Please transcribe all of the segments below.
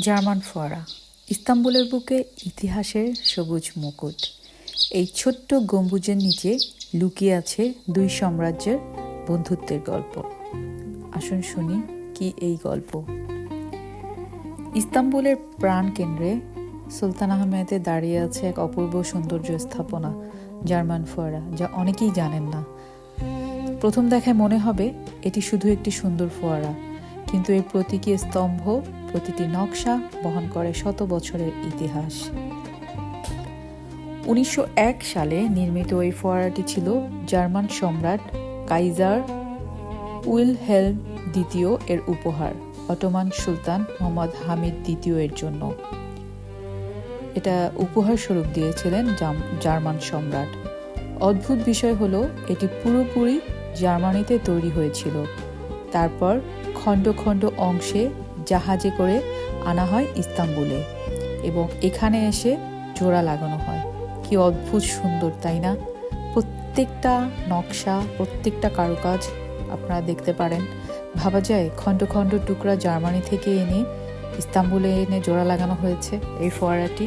German ফোয়ারা, ইস্তাম্বুলের বুকে ইতিহাসের সবুজ মুকুট। এই ছোট্ট গম্বুজের নিচে লুকিয়ে আছে দুই সাম্রাজ্যের বন্ধুত্বের গল্প। আসুন শুনি কি এই গল্প। ইস্তাম্বুলের প্রাণকেন্দ্রে সুলতান আহমেদে দাঁড়িয়ে আছে এক অপূর্ব সৌন্দর্য স্থাপনা, জার্মান ফোয়ারা, যা অনেকেই জানেন না। প্রথম দেখায় মনে হবে এটি শুধু একটি সুন্দর ফোয়ারা, কিন্তু এর প্রতীকী স্তম্ভ, প্রতিটি নকশা বহন করে শত বছরের ইতিহাস। 1901 সালে নির্মিত এই ফোয়ারাটি ছিল জার্মান সম্রাট কাইজার উইলহেলম দ্বিতীয় এর উপহার অটোমান সুলতান মোহাম্মদ হামিদ দ্বিতীয় এর জন্য। এটা উপহার স্বরূপ দিয়েছিলেন জার্মান সম্রাট। অদ্ভুত বিষয় হলো এটি পুরোপুরি জার্মানিতে তৈরি হয়েছিল, তারপর খণ্ড খণ্ড অংশে জাহাজে করে আনা হয় ইস্তাম্বুলে এবং এখানে এসে জোড়া লাগানো হয়। কি অদ্ভুত সুন্দর, তাই না? প্রত্যেকটা নকশা, প্রত্যেকটা কারুকাজ আপনারা দেখতে পারেন। ভাবা যায় খণ্ড খণ্ড টুকরা জার্মানি থেকে এনে ইস্তাম্বুলে এনে জোড়া লাগানো হয়েছে এই ফোয়ারাটি।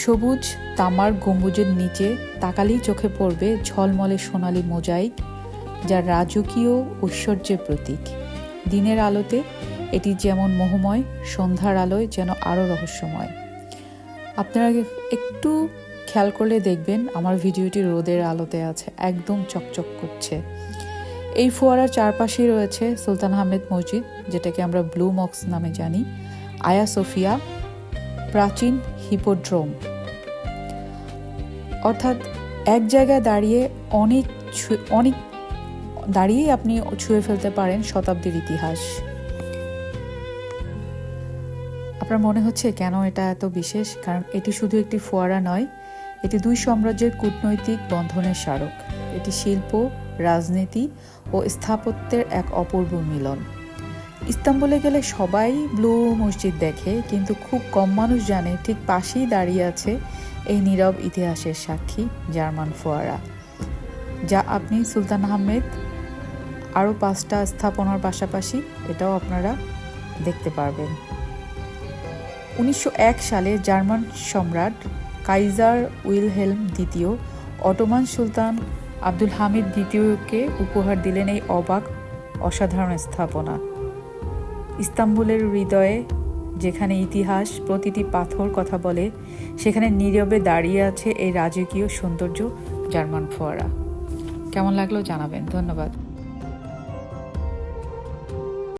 সবুজ তামার গম্বুজের নিচে তাকালেই চোখে পড়বে ঝলমলে সোনালি মোজাইক, যা রাজকীয় ঐশ্বর্যের প্রতীক। দিনের আলোতে এটি যেমন মোহময়, সন্ধ্যার আলোয় যেন আরও রহস্যময়। আপনারা একটু খেয়াল করলে দেখবেন আমার ভিডিওটি রোদের আলোতে আছে, একদম চকচক করছে। এই ফোয়ারার চারপাশেই রয়েছে সুলতান আহমেদ মসজিদ, যেটাকে আমরা ব্লু মস্ক নামে জানি, আয়া সোফিয়া, প্রাচীন হিপোড্রোম। অর্থাৎ এক জায়গায় দাঁড়িয়ে অনেক দাঁড়িয়েই আপনি ছুঁয়ে ফেলতে পারেন শতাব্দীর ইতিহাস। আপনার মনে হচ্ছে কেন এটা এত বিশেষ? কারণ এটি শুধু একটি ফোয়ারা নয়, এটি দুই সাম্রাজ্যের কূটনৈতিক বন্ধনের স্মারক। এটি শিল্প, রাজনীতি ও স্থাপত্যের এক অপূর্ব মিলন। ইস্তাম্বুলে গেলে সবাই ব্লু মসজিদ দেখে, কিন্তু খুব কম মানুষ জানে ঠিক পাশেই দাঁড়িয়ে আছে এই নীরব ইতিহাসের সাক্ষী জার্মান ফোয়ারা, যা আপনি সুলতান আহমেদ আরও 5টা স্থাপনার পাশাপাশি এটাও আপনারা দেখতে পারবেন। 1901 সালে জার্মান সম্রাট কাইজার উইলহেলম দ্বিতীয় অটোমান সুলতান আব্দুল হামিদ দ্বিতীয়কে উপহার দিলেন এই অবাক অসাধারণ স্থাপনা। ইস্তাম্বুলের হৃদয়ে, যেখানে ইতিহাস প্রতিটি পাথর কথা বলে, সেখানে নীরবে দাঁড়িয়ে আছে এই রাজকীয় সৌন্দর্য জার্মান ফোয়ারা। কেমন লাগলো জানাবেন। ধন্যবাদ।